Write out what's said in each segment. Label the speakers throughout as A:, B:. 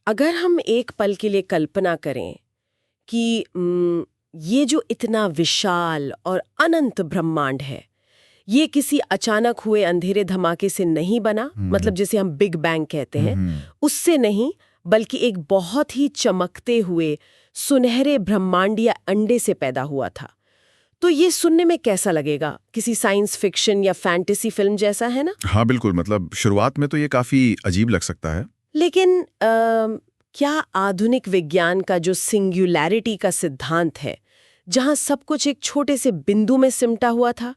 A: अगर हम एक पल के लिए कल्पना करें कि ये जो इतना विशाल और अनंत ब्रह्मांड है, ये किसी अचानक हुए अंधेरे धमाके से नहीं बना, मतलब जिसे हम बिग बैंग कहते हैं, उससे नहीं, बल्कि एक बहुत ही चमकते हुए सुनहरे ब्रह्मांडीय अंडे से पैदा हुआ था। तो ये सुनने में कैसा लगेगा? किसी साइंस फिक्शन या फैंटेसी फिल्म जैसा, है ना?
B: हाँ बिल्कुल, मतलब शुरुआत में तो ये काफी अजीब लग सकता है।
A: लेकिन क्या आधुनिक विज्ञान का जो सिंगुलैरिटी का सिद्धांत है, जहां सब कुछ एक छोटे से बिंदु में सिमटा हुआ था,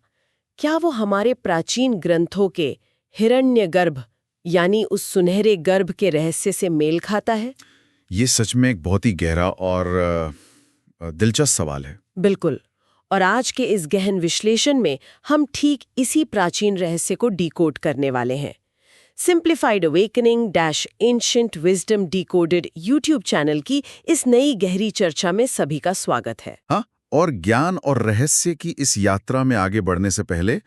A: क्या वो हमारे प्राचीन ग्रंथों के हिरण्यगर्भ यानी उस सुनहरे गर्भ के रहस्य से मेल खाता है?
B: ये सच में एक बहुत ही गहरा और दिलचस्प सवाल है।
A: बिल्कुल। और आज के इस गहन विश्लेषण में हम ठीक इसी प्राचीन रहस्य को डिकोड करने वाले हैं। Simplified awakening ancient wisdom decoded YouTube channel की इस नई गहरी चर्चा में सभी का स्वागत है।
B: हाँ, और ज्ञान और रहस्य की इस यात्रा में आगे बढ़ने से पहले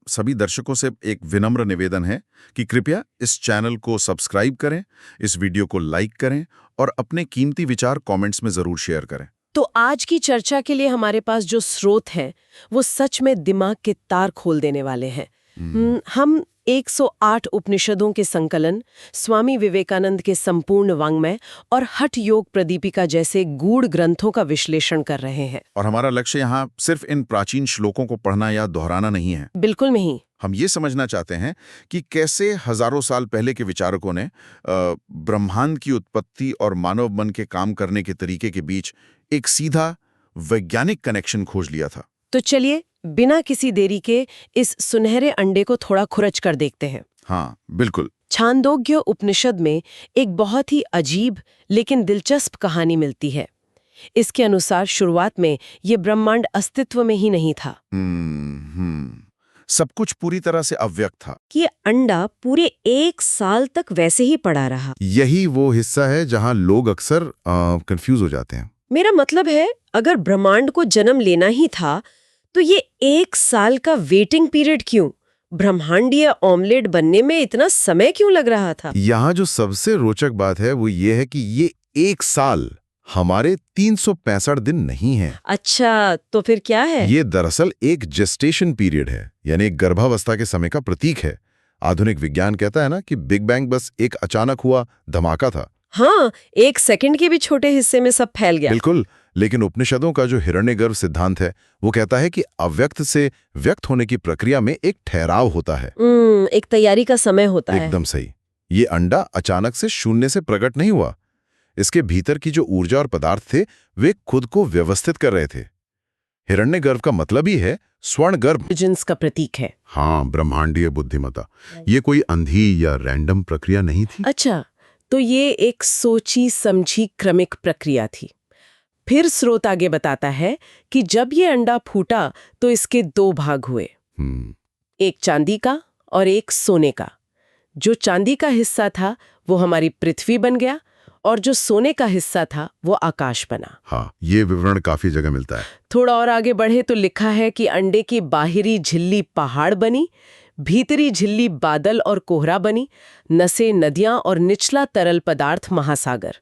B: सभी दर्शकों से एक विनम्र निवेदन है कि कृपया इस चैनल को सब्सक्राइब करें, इस वीडियो को लाइक करें और अपने कीमती विचार कमेंट्स में जरूर शेयर करें।
A: तो आज की चर्चा के लिए हमारे पास जो स्रोत हैं, वो सच में दिमाग के तार खोल देने वाले हैं। हम 108 उपनिषदों के संकलन, स्वामी विवेकानंद के संपूर्ण वाङ्मय और हठ योग प्रदीपिका जैसे गूढ़ ग्रंथों का विश्लेषण कर रहे हैं।
B: और हमारा लक्ष्य यहाँ सिर्फ इन प्राचीन श्लोकों को पढ़ना या दोहराना नहीं है।
A: बिल्कुल नहीं।
B: हम ये समझना चाहते हैं कि कैसे हजारों साल पहले के विचारकों ने ब्रह्मांड की उत्पत्ति और मानव मन के काम करने के तरीके के बीच एक सीधा वैज्ञानिक कनेक्शन खोज लिया था।
A: तो चलिए बिना किसी देरी के इस सुनहरे अंडे को थोड़ा खुरच कर देखते हैं।
B: हाँ बिल्कुल।
A: छांदोग्य उपनिषद में एक बहुत ही अजीब लेकिन दिलचस्प कहानी मिलती है। इसके अनुसार शुरुआत में ये ब्रह्मांड अस्तित्व में ही नहीं था।
B: सब कुछ पूरी तरह से अव्यक्त था।
A: कि अंडा पूरे 1 साल तक वैसे ही पड़ा रहा।
B: यही वो हिस्सा है जहां लोग अक्सर कंफ्यूज हो जाते हैं।
A: मेरा मतलब है, अगर ब्रह्मांड को जन्म लेना ही था तो ये 1 साल का वेटिंग पीरियड क्यों? ब्रह्मांडीय ऑमलेट बनने में इतना समय क्यों लग रहा था?
B: यहाँ जो सबसे रोचक बात है वो ये है कि ये 1 साल हमारे 365 दिन नहीं है।
A: अच्छा, तो फिर क्या है?
B: ये दरअसल एक जेस्टेशन पीरियड है, यानी एक गर्भावस्था के समय का प्रतीक है। आधुनिक विज्ञान कहता है ना कि बिग बैंग बस एक अचानक हुआ धमाका था।
A: हाँ, 1 सेकंड के भी छोटे हिस्से में सब फैल गया।
B: बिल्कुल, लेकिन उपनिषदों का जो हिरण्यगर्भ सिद्धांत है वो कहता है कि अव्यक्त से व्यक्त होने की प्रक्रिया में एक ठहराव होता है।
A: एक तैयारी का समय होता है।
B: एकदम सही। ये अंडा अचानक से शून्य से प्रकट नहीं हुआ। इसके भीतर की जो ऊर्जा और पदार्थ थे वे खुद को व्यवस्थित कर रहे थे। हिरण्यगर्भ का मतलब ही है स्वर्णगर्भ,
A: जिन्स का प्रतीक है।
B: हाँ, ब्रह्मांडीय बुद्धिमत्ता। ये कोई अंधी या रैंडम प्रक्रिया नहीं थी।
A: अच्छा, तो ये एक सोची समझी क्रमिक प्रक्रिया थी। फिर स्रोत आगे बताता है कि जब ये अंडा फूटा तो इसके 2 भाग हुए, एक चांदी का और एक सोने का। जो चांदी का हिस्सा था वो हमारी पृथ्वी बन गया और जो सोने का हिस्सा था वो आकाश बना।
B: हाँ, ये विवरण काफी जगह मिलता है।
A: थोड़ा और आगे बढ़े तो लिखा है कि अंडे की बाहरी झिल्ली पहाड़ बनी, भीतरी झिल्ली बादल और कोहरा बनी, नसें नदियां और निचला तरल पदार्थ महासागर।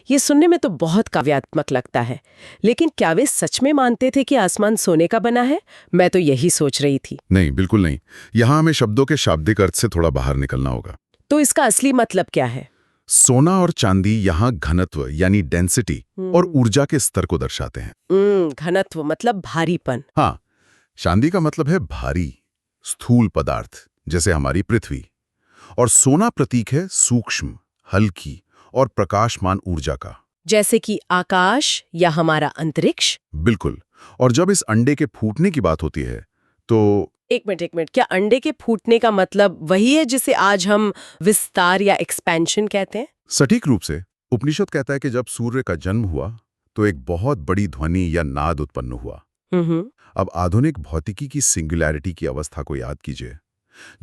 A: ये सुनने में तो बहुत काव्यात्मक लगता है, लेकिन क्या वे सच में मानते थे कि आसमान सोने का बना है? मैं तो यही सोच रही थी।
B: नहीं, बिल्कुल नहीं। यहाँ हमें शब्दों के शाब्दिक अर्थ से थोड़ा बाहर निकलना होगा।
A: तो इसका असली मतलब क्या है?
B: सोना और चांदी यहाँ घनत्व यानी डेंसिटी और ऊर्जा के स्तर को दर्शाते हैं।
A: घनत्व मतलब भारीपन।
B: हाँ, चांदी का मतलब है भारी, स्थूल पदार्थ जैसे हमारी पृथ्वी, और सोना प्रतीक है सूक्ष्म, हल्की और प्रकाशमान ऊर्जा का,
A: जैसे कि आकाश या हमारा अंतरिक्ष।
B: बिल्कुल। और जब इस अंडे के फूटने की बात होती है तो
A: एक मिनट, क्या अंडे के फूटने का मतलब वही है जिसे आज हम विस्तार या एक्सपेंशन कहते हैं?
B: सटीक रूप से उपनिषद कहता है कि जब सूर्य का जन्म हुआ तो एक बहुत बड़ी ध्वनि या नाद उत्पन्न हुआ। अब आधुनिक भौतिकी की सिंगुलैरिटी की अवस्था को याद कीजिए,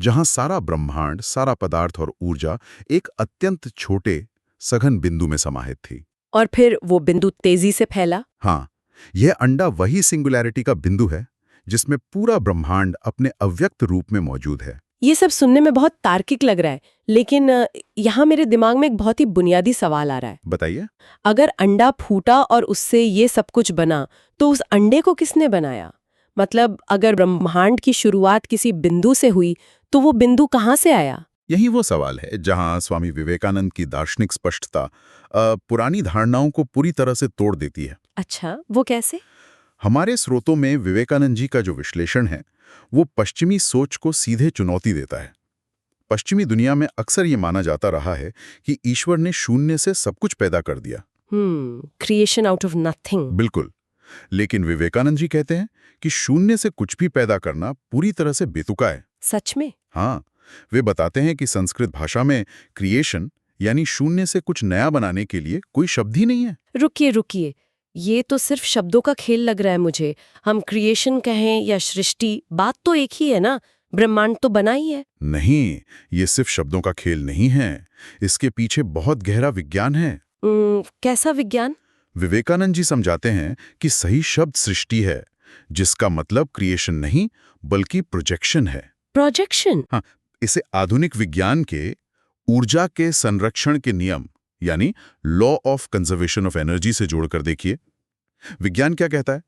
B: जहां सारा ब्रह्मांड, सारा पदार्थ और ऊर्जा एक अत्यंत छोटे सघन बिंदु में समाहित थी।
A: और फिर वो बिंदु तेजी से फैला।
B: हाँ, यह अंडा वही सिंगुलैरिटी का बिंदु है जिसमें पूरा ब्रह्मांड अपने अव्यक्त रूप में मौजूद है।
A: ये सब सुनने में बहुत तार्किक लग रहा है, लेकिन यहाँ मेरे दिमाग में एक बहुत ही बुनियादी सवाल आ रहा है।
B: बताइए।
A: अगर अंडा फूटा और उससे ये सब कुछ बना, तो उस अंडे को किसने बनाया? मतलब अगर ब्रह्मांड की शुरुआत किसी बिंदु से हुई, तो वो बिंदु कहाँ से आया?
B: यही वो सवाल है जहां स्वामी विवेकानंद की दार्शनिक स्पष्टता पुरानी धारणाओं को पूरी तरह से तोड़ देती है।
A: अच्छा, वो कैसे?
B: हमारे स्रोतों में विवेकानंद जी का जो विश्लेषण है वो पश्चिमी सोच को सीधे चुनौती देता है। पश्चिमी दुनिया में अक्सर ये माना जाता रहा है कि ईश्वर ने शून्य से सब कुछ पैदा कर दिया।
A: Creation out of nothing.
B: बिल्कुल। लेकिन विवेकानंद जी कहते हैं कि शून्य से कुछ भी पैदा करना पूरी तरह से बेतुका है।
A: सच में?
B: हाँ, वे बताते हैं कि संस्कृत भाषा में क्रिएशन यानी शून्य से कुछ नया बनाने के लिए कोई शब्द ही नहीं है।
A: रुकिए, ये तो सिर्फ शब्दों का खेल लग रहा है मुझे। हम क्रिएशन कहें या सृष्टि, बात तो एक ही है ना, ब्रह्मांड तो बना ही है।
B: नहीं, ये सिर्फ शब्दों का खेल नहीं है, इसके पीछे बहुत गहरा विज्ञान है।
A: कैसा विज्ञान?
B: विवेकानंद जी समझाते हैं कि सही शब्द सृष्टि है, जिसका मतलब क्रिएशन नहीं बल्कि प्रोजेक्शन है।
A: प्रोजेक्शन?
B: हाँ, इसे आधुनिक विज्ञान के ऊर्जा के संरक्षण के नियम यानी law of conservation of energy से जोड़कर देखिए। विज्ञान क्या कहता है?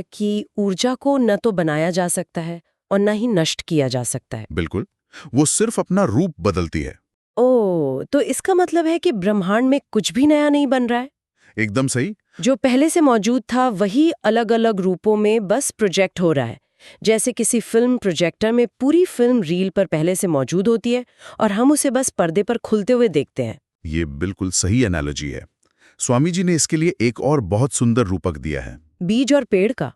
A: कि ऊर्जा को न तो बनाया जा सकता है और न ही नष्ट किया जा सकता है।
B: बिल्कुल, वो सिर्फ अपना रूप बदलती है।
A: ओह, तो इसका मतलब है कि ब्रह्मांड में कुछ भी नया नहीं बन रहा है?
B: एकदम सही।
A: जो पहले से मौजूद था वही अलग अलग रूपों में बस प्रोजेक्ट हो रहा है। जैसे किसी फिल्म प्रोजेक्टर में पूरी फिल्म रील पर पहले से मौजूद होती है और हम उसे बस पर्दे पर खुलते हुए देखते हैं।
B: ये बिल्कुल सही एनालॉजी है। स्वामी जी ने इसके लिए एक और बहुत सुंदर रूपक दिया है।
A: बीज और पेड़ का?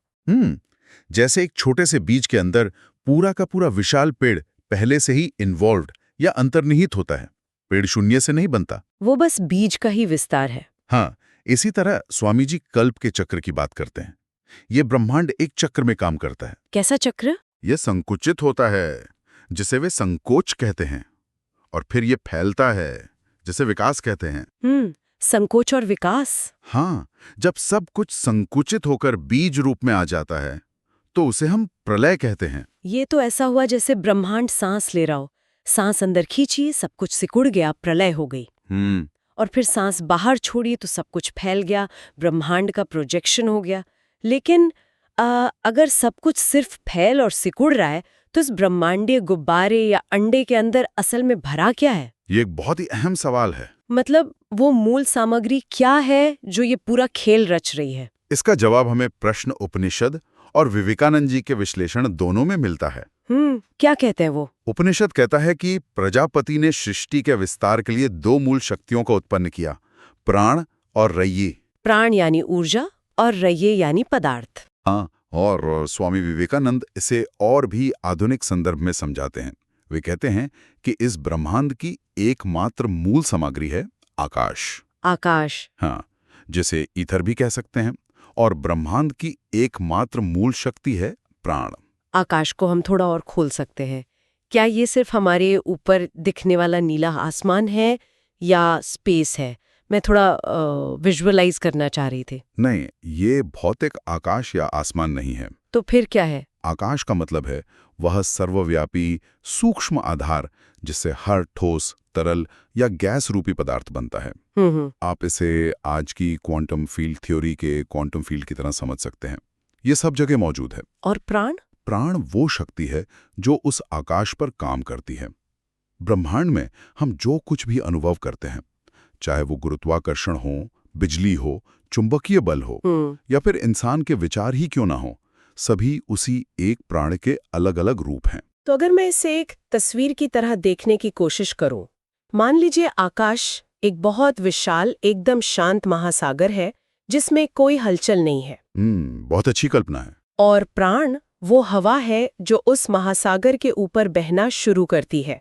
B: जैसे एक छोटे से बीज के अंदर पूरा का पूरा विशाल पेड़ पहले से ही इन्वॉल्व्ड या अंतर्निहित होता है। पेड़ शून्य से नहीं बनता,
A: वो बस बीज का ही विस्तार है।
B: हाँ, इसी तरह स्वामी जी कल्प के चक्र की बात करते हैं। ये ब्रह्मांड एक चक्र में काम करता है।
A: कैसा चक्र?
B: ये संकुचित होता है, जिसे वे संकोच कहते हैं, और फिर ये फैलता है, जिसे विकास कहते हैं।
A: संकोच और विकास?
B: हाँ, जब सब कुछ संकुचित होकर बीज रूप में आ जाता है तो उसे हम प्रलय कहते हैं।
A: ये तो ऐसा हुआ जैसे ब्रह्मांड सांस ले रहा हो। सांस अंदर खींची, सब कुछ सिकुड़ गया, प्रलय हो गई। और फिर सांस बाहर छोड़ी तो सब कुछ फैल गया, ब्रह्मांड का प्रोजेक्शन हो गया। लेकिन अगर सब कुछ सिर्फ फैल और सिकुड़ रहा है, तो इस ब्रह्मांडीय गुब्बारे या अंडे के अंदर असल में भरा क्या है?
B: ये एक बहुत ही अहम सवाल है।
A: मतलब वो मूल सामग्री क्या है जो ये पूरा खेल रच रही है?
B: इसका जवाब हमें प्रश्न उपनिषद और विवेकानंद जी के विश्लेषण दोनों में मिलता है।
A: क्या कहते हैं वो?
B: उपनिषद कहता है कि प्रजापति ने सृष्टि के विस्तार के लिए दो मूल शक्तियों को उत्पन्न किया, प्राण और रय्ये।
A: प्राण यानी ऊर्जा और रय्ये यानी पदार्थ।
B: हाँ, और स्वामी विवेकानंद इसे और भी आधुनिक संदर्भ में समझाते हैं। वे कहते हैं कि इस ब्रह्मांड की एकमात्र मूल सामग्री है आकाश।
A: आकाश?
B: हाँ, जिसे ईथर भी कह सकते हैं, और ब्रह्मांड की एकमात्र मूल शक्ति है प्राण।
A: आकाश को हम थोड़ा और खोल सकते हैं। क्या ये सिर्फ हमारे ऊपर दिखने वाला नीला आसमान है या स्पेस है? मैं थोड़ा विजुअलाइज करना चाह रही थी।
B: नहीं, ये भौतिक आकाश या आसमान नहीं है।
A: तो फिर क्या है?
B: आकाश का मतलब है वह सर्वव्यापी सूक्ष्म आधार जिससे हर ठोस, तरल या गैस रूपी पदार्थ बनता है। आप इसे आज की क्वांटम फील्ड थ्योरी के क्वांटम फील्ड की तरह समझ सकते हैं। ये सब जगह मौजूद है।
A: और प्राण?
B: प्राण वो शक्ति है जो उस आकाश पर काम करती है। ब्रह्मांड में हम जो कुछ भी अनुभव करते हैं, चाहे वो गुरुत्वाकर्षण हो, बिजली हो, चुंबकीय बल हो या फिर इंसान के विचार ही क्यों ना हो, सभी उसी एक प्राण के अलग अलग रूप हैं।
A: तो अगर मैं इसे एक तस्वीर की तरह देखने की कोशिश करूं, मान लीजिए आकाश एक बहुत विशाल, एकदम शांत महासागर है जिसमें कोई हलचल नहीं है।
B: बहुत अच्छी कल्पना है।
A: और प्राण वो हवा है जो उस महासागर के ऊपर बहना शुरू करती है।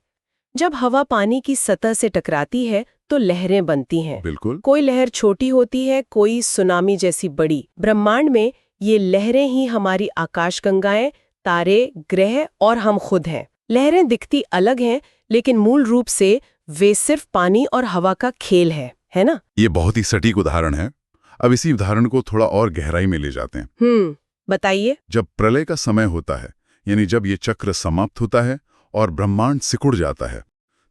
A: जब हवा पानी की सतह से टकराती है तो लहरें बनती हैं।
B: बिल्कुल।
A: कोई लहर छोटी होती है, कोई सुनामी जैसी बड़ी। ब्रह्मांड में ये लहरें ही हमारी आकाशगंगाएं, तारे, ग्रह और हम खुद हैं। लहरें दिखती अलग हैं, लेकिन मूल रूप से वे सिर्फ पानी और हवा का खेल है ना?
B: ये बहुत ही सटीक उदाहरण है। अब इसी उदाहरण को थोड़ा और गहराई में ले जाते हैं।
A: बताइए।
B: जब प्रलय का समय होता है, यानी जब ये चक्र समाप्त होता है और ब्रह्मांड सिकुड़ जाता है,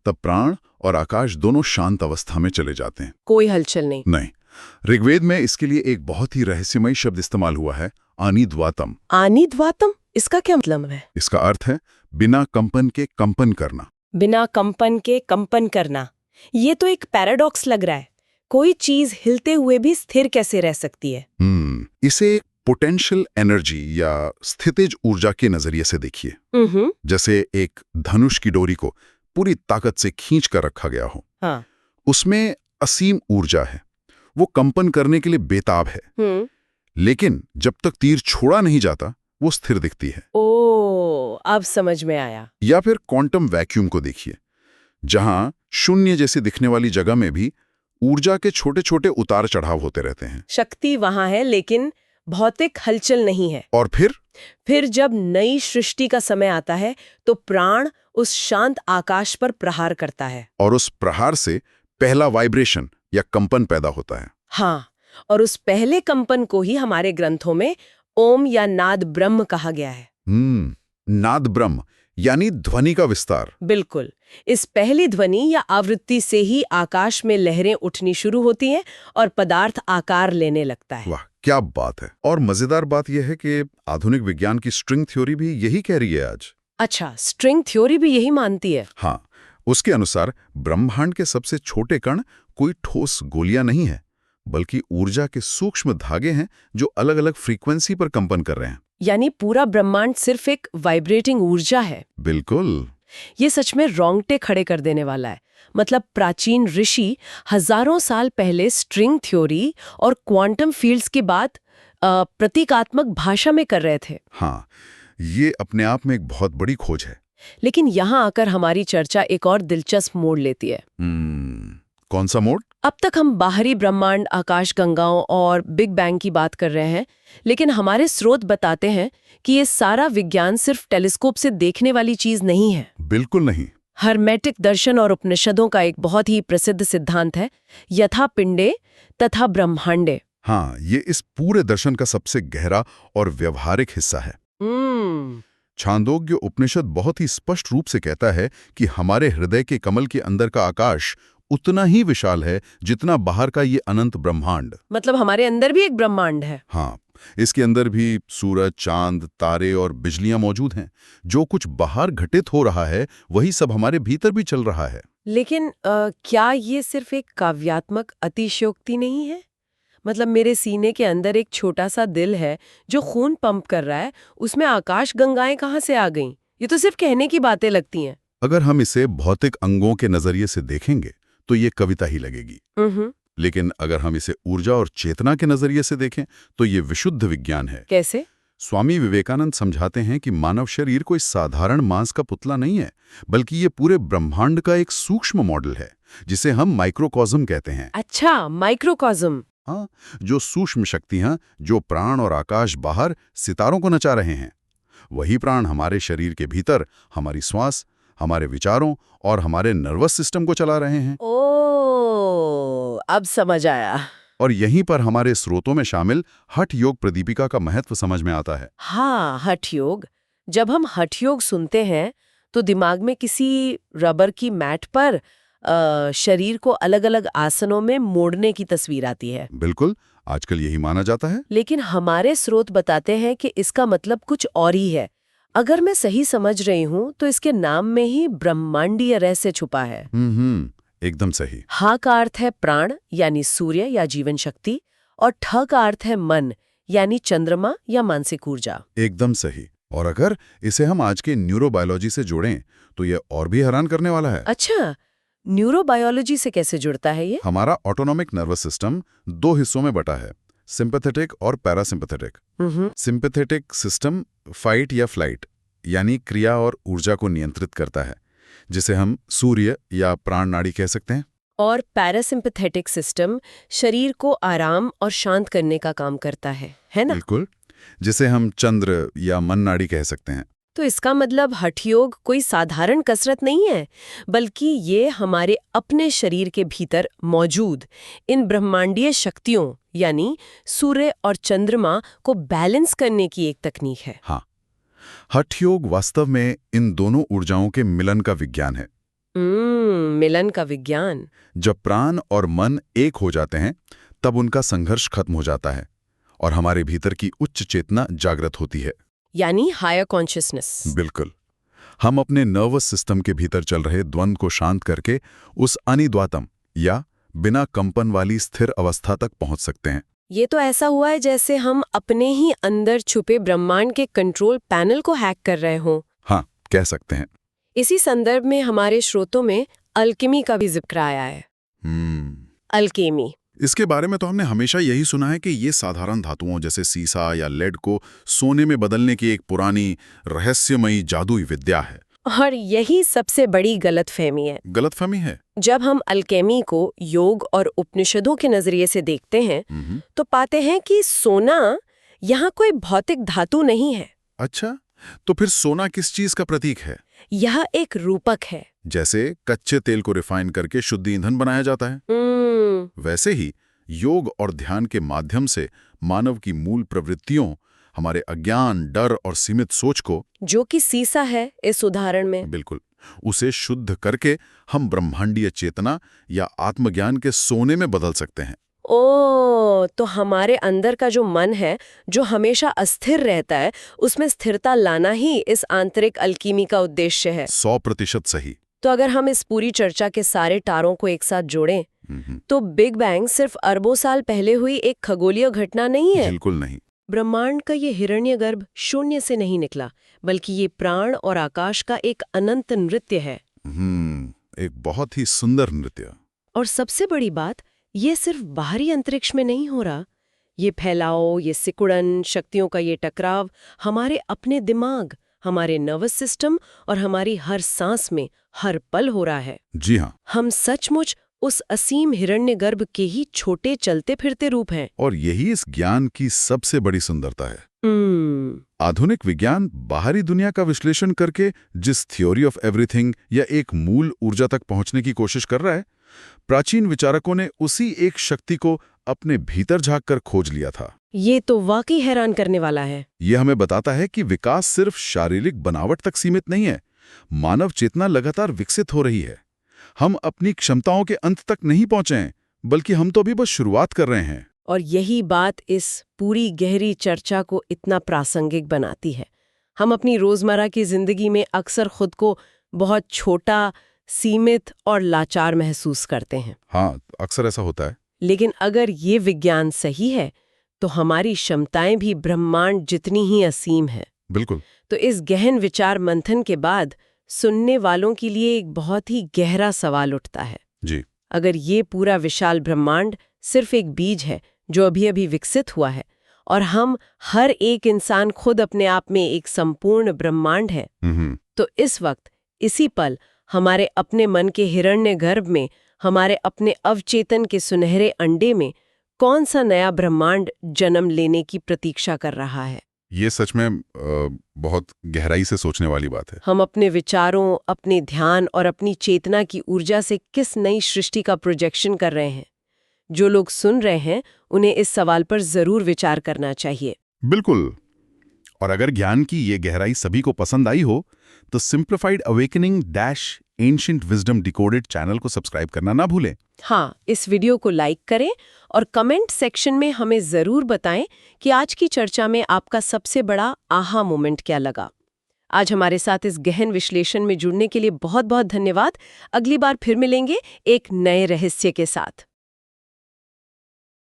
B: तब प्राण और आकाश दोनों शांत अवस्था में चले जाते हैं।
A: कोई हलचल नहीं।
B: नहीं, ऋग्वेद में इसके लिए एक बहुत ही रहस्यमयी शब्द इस्तेमाल हुआ है, आनीद्वातम।
A: आनीद्वातम, इसका क्या मतलब है?
B: इसका अर्थ है बिना कंपन के कंपन करना।
A: बिना कंपन के कंपन करना। ये तो एक पैराडॉक्स लग रहा है। कोई चीज हिलते हुए भी स्थिर कैसे रह सकती है?
B: इसे एक पोटेंशियल एनर्जी या स्थितिज ऊर्जा के नजरिए से देखिए। जैसे एक धनुष की डोरी को पूरी ताकत से खींच कर रखा गया हो।
A: हाँ।
B: उसमें असीम ऊर्जा है, वो कंपन करने के लिए बेताब है। लेकिन जब तक तीर छोड़ा नहीं जाता वो स्थिर दिखती है।
A: ओ, अब समझ में आया।
B: या फिर क्वांटम वैक्यूम को देखिए, जहां शून्य जैसी दिखने वाली जगह में भी ऊर्जा के छोटे छोटे उतार चढ़ाव होते रहते हैं।
A: शक्ति वहां है लेकिन भौतिक हलचल नहीं है।
B: और फिर
A: जब नई सृष्टि का समय आता है तो प्राण उस शांत आकाश पर प्रहार करता है।
B: और उस प्रहार से पहला वाइब्रेशन या कंपन पैदा होता है।
A: हाँ, और उस पहले कंपन को ही हमारे ग्रंथों में ओम या नाद ब्रह्म कहा गया है।
B: नाद ब्रह्म यानी ध्वनि का विस्तार।
A: बिल्कुल। इस पहली ध्वनि या आवृत्ति से ही आकाश में लहरें उठनी शुरू होती हैं और पदार्थ आकार लेने लगता है।
B: वाह, क्या बात है। और मजेदार बात यह है कि आधुनिक विज्ञान की स्ट्रिंग थ्योरी भी यही कह रही है आज।
A: अच्छा, स्ट्रिंग थ्योरी भी यही मानती है?
B: हाँ, उसके अनुसार ब्रह्मांड के सबसे छोटे कण कोई ठोस गोलियां नहीं है, बल्कि ऊर्जा के सूक्ष्म धागे हैं जो अलग अलग फ्रीक्वेंसी पर कंपन कर रहे हैं।
A: यानी पूरा ब्रह्मांड सिर्फ एक वाइब्रेटिंग ऊर्जा है।
B: बिल्कुल।
A: ये सच में रोंगटे खड़े कर देने वाला है। मतलब प्राचीन ऋषि हजारों साल पहले स्ट्रिंग थ्योरी और क्वांटम फील्ड्स की बात प्रतीकात्मक भाषा में कर रहे थे।
B: हाँ, ये अपने आप में एक बहुत बड़ी खोज है।
A: लेकिन यहाँ आकर हमारी चर्चा एक और दिलचस्प मोड़ लेती है।
B: कौन सा मोड़?
A: अब तक हम बाहरी ब्रह्मांड, आकाशगंगाओं और बिग बैंग की बात कर रहे हैं, लेकिन हमारे स्रोत बताते हैं कि ये सारा विज्ञान सिर्फ टेलीस्कोप से देखने वाली चीज नहीं है।
B: बिल्कुल नहीं।
A: हर्मेटिक दर्शन और उपनिषदों का एक बहुत ही प्रसिद्ध सिद्धांत है, यथा पिंडे तथा ब्रह्मांडे।
B: हाँ, ये इस पूरे दर्शन का सबसे गहरा और व्यवहारिक हिस्सा है। छांदोग्य उपनिषद बहुत ही स्पष्ट रूप से कहता है कि हमारे हृदय के कमल के अंदर का आकाश उतना ही विशाल है जितना बाहर का ये अनंत ब्रह्मांड।
A: मतलब हमारे अंदर भी एक ब्रह्मांड है।
B: हाँ, इसके अंदर भी सूरज, चांद, तारे और बिजलियां मौजूद हैं। जो कुछ बाहर घटित हो रहा है वही सब हमारे भीतर भी चल रहा है।
A: लेकिन क्या ये सिर्फ एक काव्यात्मक अतिशयोक्ति नहीं है? मतलब मेरे सीने के अंदर एक छोटा सा दिल है जो खून पंप कर रहा है, उसमें आकाश गंगाएं कहाँ से आ गईं? ये तो सिर्फ कहने की बातें लगती हैं।
B: अगर हम इसे भौतिक अंगों के नजरिए से देखेंगे तो ये कविता ही लगेगी। लेकिन अगर हम इसे ऊर्जा और चेतना के नजरिए से देखें तो ये विशुद्ध विज्ञान है।
A: कैसे?
B: स्वामी विवेकानंद समझाते हैं कि मानव शरीर कोई साधारण मांस का पुतला नहीं है, बल्कि ये पूरे ब्रह्मांड का एक सूक्ष्म मॉडल है, जिसे हम माइक्रोकॉस्म कहते हैं।
A: अच्छा, माइक्रोकॉस्म।
B: हाँ, जो सूक्ष्म शक्तियां, जो प्राण और आकाश बाहर सितारों को नचा रहे हैं, वही प्राण हमारे शरीर के भीतर हमारी श्वास, हमारे विचारों और हमारे नर्वस सिस्टम को चला रहे हैं।
A: ओह, अब समझ आया।
B: और यहीं पर हमारे स्रोतों में शामिल हठ योग प्रदीपिका का महत्व समझ में आता है।
A: हाँ, हठ योग। जब हम हठ योग सुनते हैं तो दिमाग में किसी रबर की मैट पर शरीर को अलग अलग आसनों में मोड़ने की तस्वीर आती है।
B: बिल्कुल, आजकल यही माना जाता है।
A: लेकिन हमारे स्रोत बताते हैं कि इसका मतलब कुछ और ही है। अगर मैं सही समझ रही हूँ तो इसके नाम में ही ब्रह्मांडीय रहस्य छुपा है।
B: एकदम सही।
A: हा का अर्थ है प्राण यानी सूर्य या जीवन शक्ति, और ठ का अर्थ है मन यानी चंद्रमा या मानसिक ऊर्जा।
B: एकदम सही। और अगर इसे हम आज के न्यूरोबायोलॉजी से जोड़ें तो यह और भी हैरान करने वाला है।
A: अच्छा, न्यूरोबायोलॉजी से कैसे जुड़ता है ये?
B: हमारा ऑटोनॉमिक नर्वस सिस्टम 2 हिस्सों में बटा है, सिंपैथेटिक और पैरासिम्पैथेटिक। सिंपैथेटिक सिस्टम फाइट या फ्लाइट यानी क्रिया और ऊर्जा को नियंत्रित करता है, जिसे हम सूर्य या प्राण नाड़ी कह सकते हैं।
A: और पैरासिम्पैथेटिक सिस्टम शरीर को आराम और शांत करने का काम करता है ना?
B: बिल्कुल, जिसे हम चंद्र या मन नाड़ी कह सकते हैं।
A: तो इसका मतलब हठ योग कोई साधारण कसरत नहीं है, बल्कि ये हमारे अपने शरीर के भीतर मौजूद इन ब्रह्मांडीय शक्तियों यानी सूर्य और चंद्रमा को बैलेंस करने की एक तकनीक है।
B: हाँ, हठ योग वास्तव में इन दोनों ऊर्जाओं के मिलन का विज्ञान है।
A: मिलन का विज्ञान।
B: जब प्राण और मन एक हो जाते हैं तब उनका संघर्ष खत्म हो जाता है और हमारे भीतर की उच्च चेतना जागृत होती है,
A: यानी हायर कॉन्शियसनेस।
B: बिल्कुल। हम अपने नर्वस सिस्टम के भीतर चल रहे द्वंद्व को शांत करके उस अनिद्वातम या बिना कंपन वाली स्थिर अवस्था तक पहुंच सकते हैं।
A: ये तो ऐसा हुआ है जैसे हम अपने ही अंदर छुपे ब्रह्मांड के कंट्रोल पैनल को हैक कर रहे हों।
B: हाँ, कह सकते हैं।
A: इसी संदर्भ में हमारे स्रोतों में अल्केमी का भी जिक्र आया है। अल्केमी,
B: इसके बारे में तो हमने हमेशा यही सुना है कि ये साधारण धातुओं जैसे सीसा या लेड को सोने में बदलने की एक पुरानी रहस्यमयी जादुई विद्या है।
A: और यही सबसे बड़ी गलतफहमी है।
B: गलतफहमी है?
A: जब हम अल्केमी को योग और उपनिषदों के नजरिए से देखते हैं तो पाते हैं कि सोना यहाँ कोई भौतिक धातु नहीं है।
B: अच्छा, तो फिर सोना किस चीज का प्रतीक है?
A: यह एक रूपक है।
B: जैसे कच्चे तेल को रिफाइन करके शुद्ध ईंधन बनाया जाता है, वैसे ही योग और ध्यान के माध्यम से मानव की मूल प्रवृत्तियों, हमारे अज्ञान, डर और सीमित सोच को, जो कि सीसा है इस उदाहरण में, बिल्कुल, उसे शुद्ध करके हम ब्रह्मांडीय चेतना या आत्मज्ञान के सोने में बदल सकते हैं।
A: तो हमारे अंदर का जो मन है, जो हमेशा अस्थिर रहता है, उसमें स्थिरता लाना ही इस आंतरिक अल्कीमी का उद्देश्य है।
B: 100% सही।
A: तो अगर हम इस पूरी चर्चा के सारे तारों को एक साथ जोड़ें, तो बिग बैंग सिर्फ अरबों साल पहले हुई एक खगोलीय घटना नहीं है।
B: बिल्कुल नहीं।
A: ब्रह्मांड का ये हिरण्यगर्भ शून्य से नहीं निकला, बल्कि ये प्राण और आकाश का एक अनंत नृत्य है।
B: एक बहुत ही सुंदर नृत्य।
A: और सबसे बड़ी बात, ये सिर्फ बाहरी अंतरिक्ष में नहीं हो रहा। ये फैलाव, ये सिकुड़न, शक्तियों का ये टकराव हमारे अपने दिमाग, हमारे नर्वस सिस्टम और हमारी हर सांस में हर पल हो रहा है।
B: जी हाँ।
A: हम सचमुच उस असीम हिरण्यगर्भ के ही छोटे चलते फिरते रूप हैं।
B: और यही इस ज्ञान की सबसे बड़ी सुंदरता है। आधुनिक विज्ञान बाहरी दुनिया का विश्लेषण करके जिस थ्योरी ऑफ एवरीथिंग या एक मूल ऊर्जा तक पहुंचने की कोशिश कर रहा है, प्राचीन विचारकों ने उसी एक शक्ति को अपने भीतर झांक कर खोज लिया था।
A: ये तो वाकई हैरान करने वाला है।
B: यह हमें बताता है कि विकास सिर्फ शारीरिक बनावट तक सीमित नहीं है। मानव चेतना लगातार विकसित हो रही है। हम अपनी क्षमताओं के अंत तक नहीं पहुंचे हैं, बल्कि हम तो अभी बस शुरुआत कर रहे हैं।
A: और यही बात इस पूरी गहरी चर्चा को इतना प्रासंगिक बनाती है। हम अपनी रोजमर्रा की जिंदगी में अक्सर खुद को बहुत छोटा, सीमित और लाचार महसूस करते हैं।
B: हाँ, अक्सर ऐसा होता है।
A: लेकिन अगर ये विज्ञान सही है, तो हमारी क्षमताएं भी ब्रह्मांड जितनी ही असीम है।
B: बिल्कुल।
A: तो इस गहन विचार मंथन के बाद सुनने वालों के लिए एक बहुत ही गहरा सवाल उठता है।
B: जी।
A: अगर ये पूरा विशाल ब्रह्मांड सिर्फ एक बीज है जो अभी अभी विकसित हुआ है, और हम हर एक इंसान खुद अपने आप में एक संपूर्ण ब्रह्मांड है, तो इस वक्त, इसी पल, हमारे अपने मन के हिरण्यगर्भ में, हमारे अपने अवचेतन के सुनहरे अंडे में कौन सा नया ब्रह्मांड जन्म लेने की प्रतीक्षा कर रहा है?
B: ये सच में बहुत गहराई से सोचने वाली बात है।
A: हम अपने विचारों, अपने ध्यान और अपनी चेतना की ऊर्जा से किस नई सृष्टि का प्रोजेक्शन कर रहे हैं? जो लोग सुन रहे हैं, उन्हें इस सवाल पर जरूर विचार करना चाहिए।
B: बिल्कुल। और अगर ज्ञान की ये गहराई सभी को पसंद आई हो, तो simplified awakening ancient wisdom decoded channel को सब्सक्राइब करना ना भूलें।
A: हाँ, इस वीडियो को लाइक करें और कमेंट सेक्शन में हमें जरूर बताएं कि आज की चर्चा में आपका सबसे बड़ा आहा मोमेंट क्या लगा। आज हमारे साथ इस गहन विश्लेषण में जुड़ने के लिए बहुत बहुत धन्यवाद। अगली बार फिर मिलेंगे एक नए रहस्य के साथ।